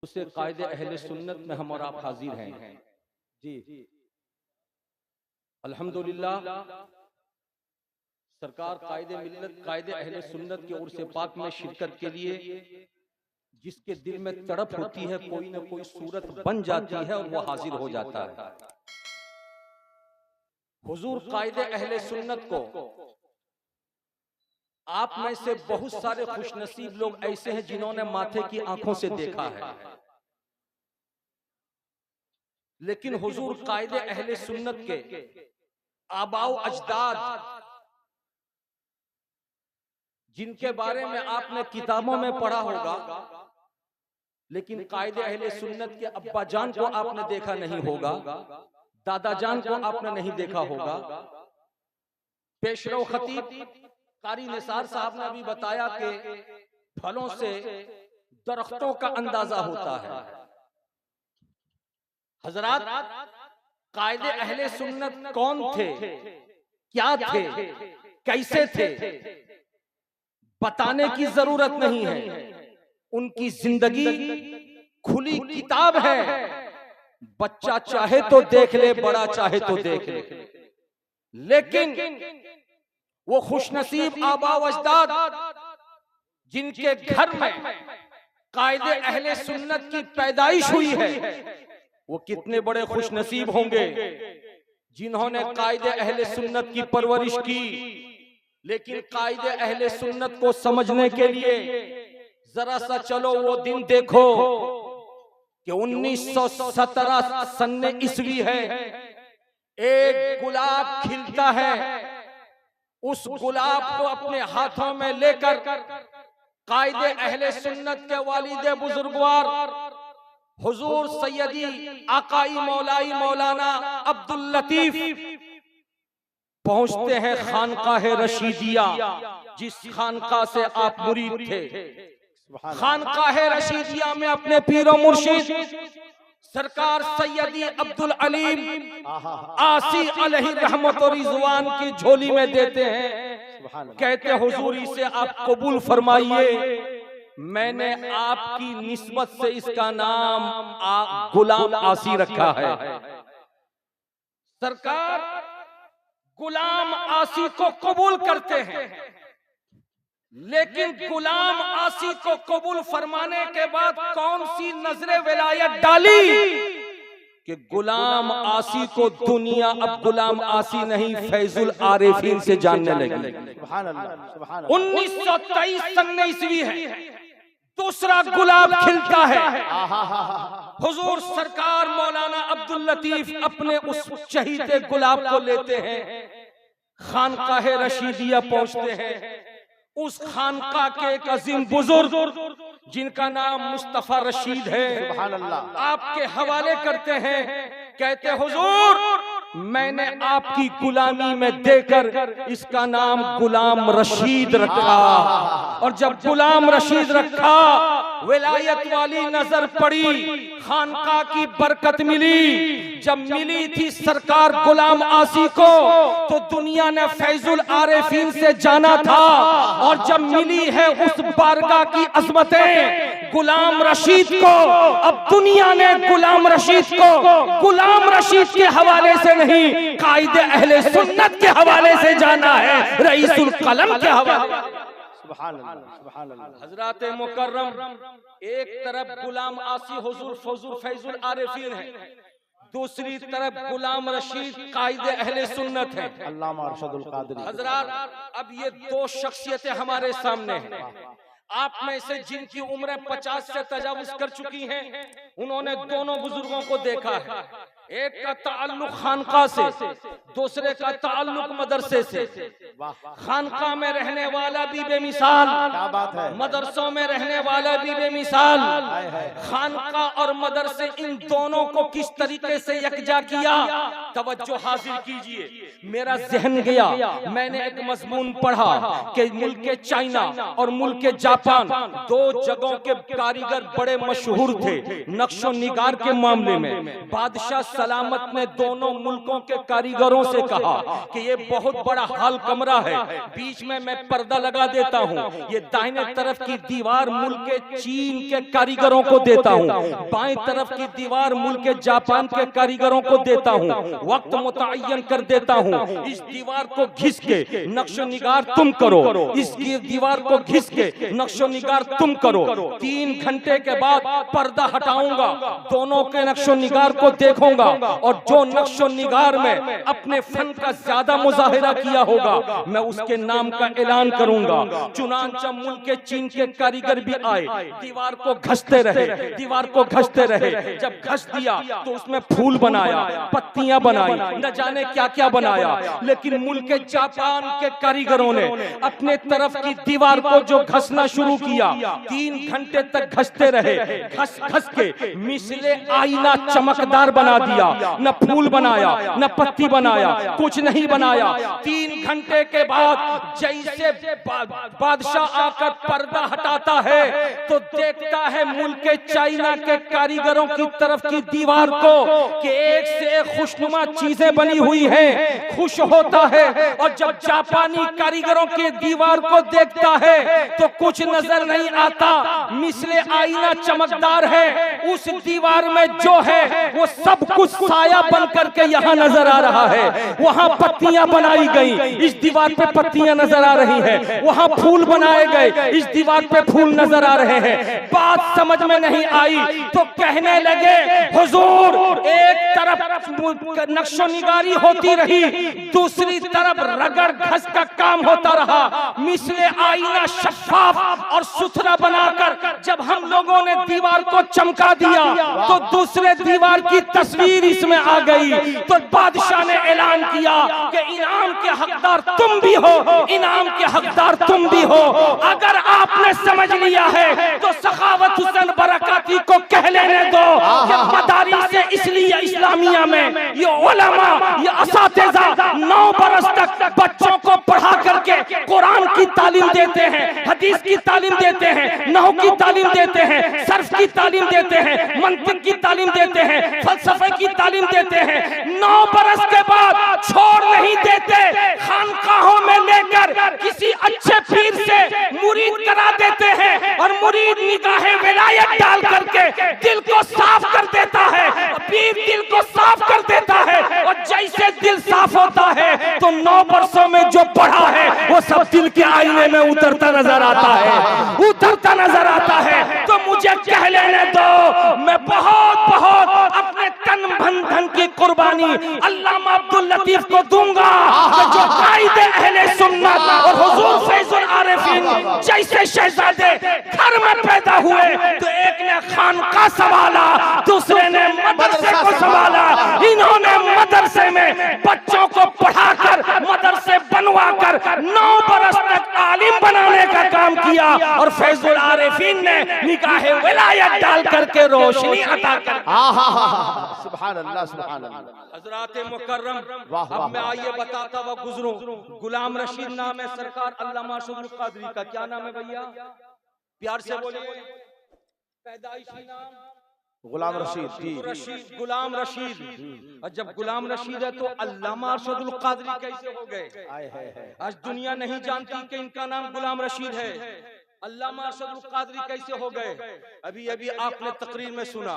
उर्से कायदे अहले सुन्नत में हम और आप हाजिर हैं जी। अल्हम्दुलिल्लाह सरकार कायदे मिल्लत कायदे अहले सुन्नत के उर्से पाक में शिरकत के लिए जिसके दिल में तड़प होती है कोई ना कोई सूरत बन जाती है और वो हाजिर हो जाता है। हुजूर कायदे अहले सुन्नत को आप में से बहुत सारे खुशनसीब लोग ऐसे हैं जिन्होंने माथे की आंखों से देखा है, लेकिन हुजूर कायदे अहले सुन्नत के आबाओ अजदाद जिनके बारे में आपने किताबों में पढ़ा होगा, लेकिन कायदे अहले सुन्नत के अब्बा जान को आपने देखा नहीं होगा, दादा जान को आपने नहीं देखा होगा। पेशरो खतीब कारी निसार साहब ने अभी बताया कि फलों से दरख्तों का अंदाजा होता है। हजरात कायदे अहले सुन्नत कौन थे, क्या थे, कैसे थे, बताने की जरूरत नहीं है। उनकी जिंदगी खुली किताब है, बच्चा चाहे तो देख ले, बड़ा चाहे तो देख ले। लेकिन वो खुशनसीब आबा व अजदाद जिनके घर में कायदे अहले सुन्नत की पैदाइश हुई है, वो कितने बड़े खुशनसीब होंगे जिन्होंने कायदे अहले सुन्नत की परवरिश की। लेकिन कायदे अहले सुन्नत को समझने के लिए जरा सा चलो वो दिन देखो कि 1917 सन्ने ईस्वी है, एक गुलाब खिलता है। उस गुलाब को अपने हाथों में लेकर कायदे अहले सुन्नत के वालिदे बुजुर्गवार हुजूर सैयदी आकाई मौलाई मौलाना अब्दुल लतीफ पहुंचते हैं खानकाह रशीदिया, जिस खानका से आप मुरीद थे। खानकाह रशीदिया में अपने पीरो मुर्शिद सरकार सैयदी अब्दुल अलीम आसी अलैहि रहमत और रिजवान की झोली में देते हैं। कहते हुजूर इसे आप कबूल फरमाइए, मैंने आपकी निस्बत से इसका नाम गुलाम आसी रखा है। सरकार गुलाम आसी को कबूल करते हैं, लेकिन गुलाम आसी को कबूल फरमाने के बाद कौन सी नजरे विलायत डाली कि गुलाम आसी को दुनिया अब गुलाम आसी नहीं फैजुल आरिफीन से जानने लगी। 1923 सन्ने ईस्वी है, दूसरा गुलाब खिलता है। हुजूर सरकार मौलाना अब्दुल लतीफ अपने उस शहीद गुलाब को लेते हैं, खानकाह रशीदिया पहुंचते हैं। उस खानका के एक अजीम बुजुर्ग जिनका नाम मुस्तफा रशीद है, आपके हवाले करते हैं। कहते हुजूर मैंने आपकी गुलामी में देकर इसका नाम गुलाम रशीद रखा, और जब गुलाम रशीद रखा विलायत वाली नजर पड़ी, खानका की बरकत मिली। जब मिली थी सरकार गुलाम आसी को तो दुनिया ने फैजुल आरिफीन से जाना था, और जब मिली है उस बारगाह की अजमतें गुलाम रशीद को, अब दुनिया ने गुलाम रशीद को गुलाम रशीद के हवाले से नहीं कायदे अहले सुन्नत के हवाले से जाना है, रईसुल कलम के हवाले। हजरात मुकर्रम, एक तरफ गुलाम आसी हुजूर फैजुल आरिफीन है, दूसरी तरफ गुलाम रशीद कायदे अहले सुन्नत है। हजरात अब ये दो शख्सियतें हमारे सामने हैं। आप में से जिनकी उम्र 50 से तजावुज कर चुकी हैं, उन्होंने दोनों बुजुर्गों को देखा है। एक का ताल्लुक खानका से, दूसरे का ताल्लुक मदरसे से। खानका में रहने वाला भी बेमिसाल, मदरसों में रहने वाला भी बेमिसाल। खानका और मदरसे इन दोनों को किस तरीके से यकजा किया, तवज्जो हासिल कीजिए। मेरा जहन गया, मैंने एक मजमून पढ़ा कि मुल्क चाइना और मुल्क जापान दो जगहों के कारीगर बड़े मशहूर थे नक्शो निगार के मामले में। बादशाह सलामत ने दोनों मुल्कों के कारीगरों से कहा कि ये बहुत बड़ा हाल कमरा है, बीच में मैं पर्दा लगा देता हूँ, ये दाहिने तरफ की दीवार मुल्क के चीन के कारीगरों को देता हूँ, बाएं तरफ की दीवार मुल्क के जापान के कारीगरों को देता हूँ, वक्त मुतय्यन कर देता हूँ, इस दीवार को घिस के नक्शो निगार तुम करो, इस दीवार को घिस के नक्शो निगार तुम करो, 3 घंटे के बाद पर्दा हटाऊंगा, दोनों के नक्शो निगार को देखूंगा और जो नक्शो निगार में अपने फन का ज्यादा मुजाहिरा किया होगा मैं उसके नाम का ऐलान करूंगा। चुनांचा मुल्क के चीन के कारीगर भी आए, दीवार को घसते रहे, दीवार को घसते रहे, जब घस दिया तो उसमें फूल बनाया, पत्तियां बनाई, न जाने क्या क्या बनाया, लेकिन मुल्क के जापान के कारीगरों ने अपने तरफ की दीवार को जो घसना शुरू किया 3 घंटे तक घसते रहे, घस घस के मिसले आईना चमकदार बना दिया, न फूल बनाया न पत्ती बनाया, कुछ नहीं बनाया। 3 घंटे के बाद जैसे बादशाह आकर पर्दा हटाता है तो देखता है मुल्क के चाइना के कारीगरों की तरफ की दीवार को कि एक से एक खुशनुमा चीजें बनी हुई हैं, खुश होता है, और जब जापानी कारीगरों की दीवार को देखता है तो कुछ नजर नहीं आता, मिसले आईना चमकदार है, उस दीवार में जो है वो सब कुछ साया बन करके यहाँ नजर आ रहा है। वहाँ पत्तियां बनाई गई, इस दीवार पे पत्तियां नजर आ रही हैं, वहाँ फूल बनाए गए, इस दीवार पे फूल नजर आ रहे हैं। बात समझ में नहीं आई तो कहने लगे हुजूर, एक तरफ नक्शो निगारी होती रही, दूसरी तरफ रगड़ घस का काम होता रहा, मिसले आईना शफाफ और सुथरा बनाकर जब हम लोगों ने दीवार को चमका दिया तो दूसरे दीवार की तस्वीर इसमें आ गई। तो बादशाह ने ऐलान किया कि इनाम के हकदार तुम भी हो, इनाम के हकदार तुम भी हो। अगर आपने समझ लिया है तो सखावत हुसैन बरकाती को कह लेने दो कि मदारिस से इसलिए इस्लामिया में ये उलमा, ये असातिज़ा 9 बरस तक बच्चों को पढ़ा करके कुरान की तालीम देते हैं, हदीस की तालीम देते हैं, नहू की तालीम देते हैं, सर्फ की तालीम देते हैं, मंतिक की तालीम देते हैं, फलसफे की तालीम देते हैं। 9 बरस के बाद छोड़ नहीं देते, खानकाहों में लेकर किसी अच्छे पीर से मुरीद करा देते हैं और मुरीद निगाहे विलायत डाल करके दिल को साफ कर देता है, पीर दिल को साफ कर देता है, और जैसे दिल साफ होता है तो 9 बरसों में जो पढ़ा है वो सब दिल के आईने में उतरता नजर आता है, उतरता नजर आता है। तो मुझे कह लेने दो, मैं बहुत अपने तन धन की कुर्बानी अल्लामा अब्दुल लतीफ को दूंगा, जो कायदे अहले सुन्नत और हुजूर फैजुल आरिफीन जैसे शहजादे घर में पैदा हुए तो एक ने खानका संभाला, दूसरे ने मदरसे को संभाला, इन्होंने मदरसे में बच्चों को पढ़ाकर मदरसे बनवाकर 9 बरस तक आलिम बनाने का काम किया, और फैजुल आरिफीन ने निगाहे विलायत डाल करके रोशनी अता कर। सुभान अल्लाह, सुभान अल्लाह। हजरात मुकर्रम, अब मैं आइए बताता हुआ गुजरूं, गुलाम रशीद नाम है सरकार अल्लामा अरशदुल कादरी का। क्या नाम है भैया, प्यार से बोलिए। पैदाइशी नाम गुलाम रशीद जी, रशीद, गुलाम रशीद। और जब गुलाम रशीद है तो अल्लामा अरशदुल कादरी कैसे हो गए? आज दुनिया नहीं जानती कि इनका नाम गुलाम रशीद है। अल्लामा अरशदुल कादरी कैसे हो गए? अभी अभी आपने तकरीर में सुना,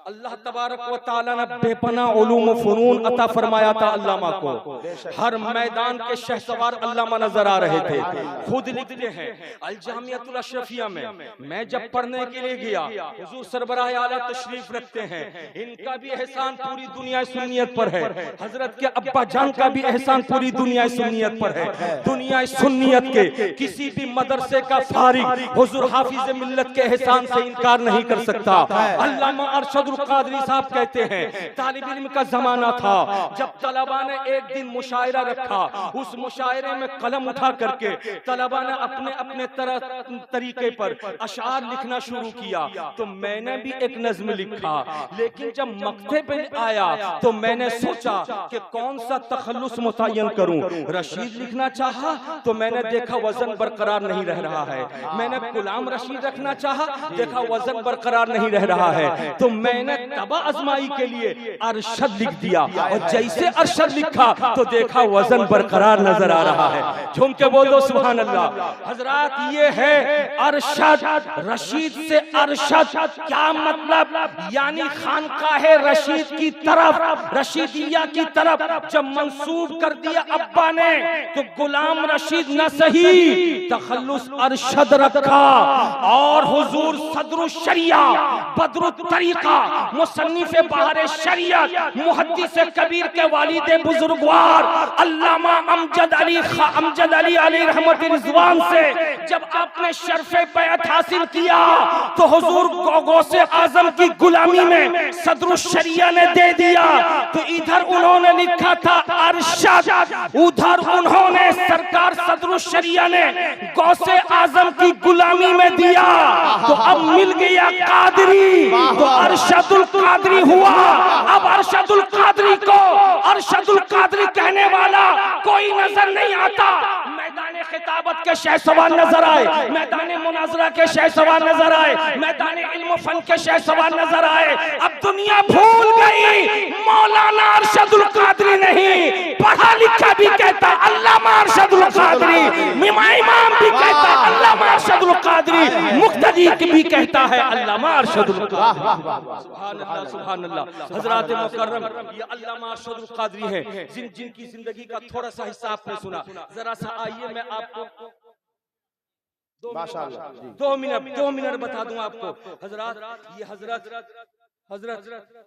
अल्लाह तबारक व तआला ने बेपना उलूम व फनून अता फरमाया था अल्लामा को। हर मैदान के शहसवार अल्लामा नजर आ रहे थे। खुद लिखते हैं अल जामियतुल अशरफिया में, मैं जब पढ़ने के लिए गया, हुजूर सरबराह आला तशरीफ रखते हैं, इनका भी एहसान पूरी दुनिया सुन्नियत पर है, हजरत के अब्बा जान का भी एहसान पूरी दुनिया सुन्नियत पर है। दुनिया सुन्नियत के किसी भी मदरसे का फारिग हुजूर हाफिज मिल्लत के एहसान से इनकार नहीं कर सकता। अल्लामा अरशदुल कादरी साहब कहते हैं तालिब इल्म का जमाना था जब तलबा ने एक दिन मुशायरा रखा, उस मुशायरे में कलम उठा करके तलबा ने अपने अपने तरीके पर अशार लिखना शुरू किया। तो मैंने भी एक नज्म लिखा, लेकिन जब मक्ते पे आया तो मैंने सोचा कि कौन सा तखल्लुस मुतय्यन करूं। रशीद लिखना चाहा तो मैंने देखा वजन बरकरार नहीं रह रहा है। मैंने गुलाम रशीद रखना चाहा, देखा वजन बरकरार नहीं रह रहा है, तो मैंने तबा आजमाई के लिए अरशद लिख दिया, और जैसे अरशद लिखा तो देखा वजन बरकरार नजर आ रहा है। झूम के बोल दो सुभान अल्लाह। हजरात, ये है अरशद, रशीद से अरशद क्या मतलब, यानी खानकाहे रशीद की तरफ, रशीदिया की तरफ जब मंसूब कर दिया अब्बा ने, तो गुलाम रशीद न सही तखल्लुस अरशद रखा, और हुजूर सदरुल शरिया बदरुत तरीका मुसन्निफ बहार शरीयत मुहद्दिस कबीर के वालिद बुजुर्गवार अल्लामा अमजद अली अलैहि रहमत रिजवान से जब आपने शर्फ़े बैअत हासिल किया, तो हुजूर गौसे आजम की गुलामी में सदरुल शरिया ने दे दिया। तो इधर उन्होंने लिखा था अरशद, उधर उन्होंने सरकार सदरुल शरिया ने गौसे आजम की गुलामी में दिया, तो अब मिल गया कादरी, तो अरशदुल कादरी हुआ। अब अरशदुल कादरी को अरशदुल कादरी कहने वाला कोई नजर नहीं आता। मैदान खिताबत के शहसवार नजर आए, मैदान मुनाजरा के शहसवार नजर आए, मैदान इल्म फन के शहसवार नजर आए। अब दुनिया भूल गई मौलाना अरशदुल कादरी नहीं, पढ़ा लिखा भी कहता अल्लामा अरशदुल कादरी, इमाम भी कहता अल्लामा अरशदुल कादरी, मुक्तदी भी कहता है अल्लामा अरशदुल कादरी। सुभान अल्लाह, सुभान अल्लाह। हजरात मुकर्रम, ये अल्लामा अरशदुल कादरी है जिनकी जिंदगी का थोड़ा सा हिस्सा आपने सुना। जरा सा आइए मैं आपको 2 मिनट बता दूं आपको। हजरत, ये हजरत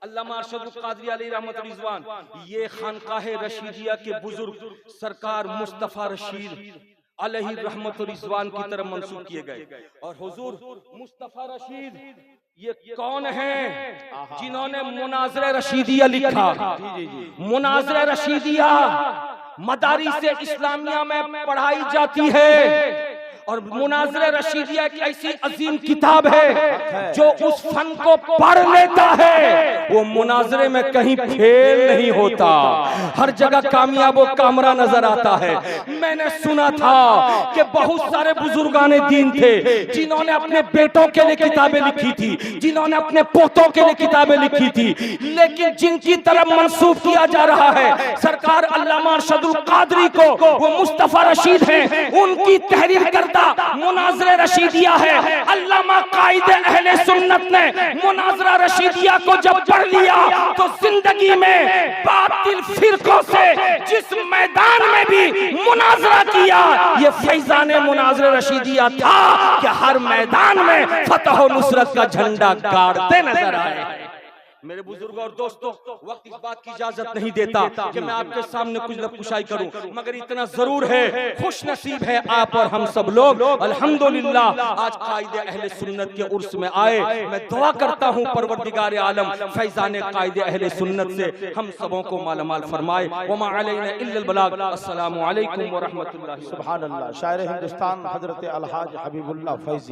अल्लामा अरशदुल कादरी अलैहि रहमत रिजवान, ये खानकाहे रशीदिया के बुजुर्ग सरकार मुस्तफा रशीद अलैहि रहमत रिजवान की तरफ मंसूब किए गए। और हुजूर मुस्तफा रशीद ये कौन हैं जिन्होंने मुनाज़रे रशीदिया लिखा? मुनाज़रे रशीदिया मदारिस इस्लामिया में पढ़ाई जाती है, और मुनाज़रे रशीदिया एक ऐसी अजीम किताब है जो उस फन को पढ़ लेता है वो मुनाज़रे में कहीं फेल नहीं होता, हर जगह कामयाब व कामरा नजर आता है। मैंने सुना था कि बहुत सारे बुजुर्गाने दीन थे जिन्होंने अपने बेटों के लिए किताबें लिखी थी, जिन्होंने अपने पोतों के लिए किताबें लिखी थी, लेकिन जिनकी तरफ मंसूब किया जा रहा है सरकार अल्लामा अरशदुल कादरी को, वो मुस्तफा रशीद हैं, उनकी तहरीर करता मुनाज़रे रशीदिया है। अल्लामा कायदे अहले सुन्नत ने मुनाज़रा रशीदिया को जब पढ़ लिया तो जिंदगी में बातिल फिरकों से जिस मैदान में भी मुनाज़रा किया, ये फैज़ाने मुनाज़रे रशीदिया था कि हर मैदान में फतह और नुसरत का झंडा गाड़ते नजर आए। मेरे बुजुर्ग और दोस्तों, वक्त इस बात की इजाजत नहीं देता कि मैं आपके सामने कुछ लफ्ज़ुशाई करूं, मगर इतना जरूर है, खुश नसीब है आप और हम सब लोग अल्हम्दुलिल्लाह आज कायदे अहले सुन्नत के उर्स में आए। मैं दुआ करता हूं परवरदिगार आलम फैज़ाने कायदे अहले सुन्नत से हम सबों को मालामाल फरमाए। वमा अलैना इल्लल बलाग। अस्सलामु अलैकुम व रहमतुल्लाहि। सुभान अल्लाह। शायर हिंदुस्तान हजरत अलहाज हबीबुल्लाह फैज़ी।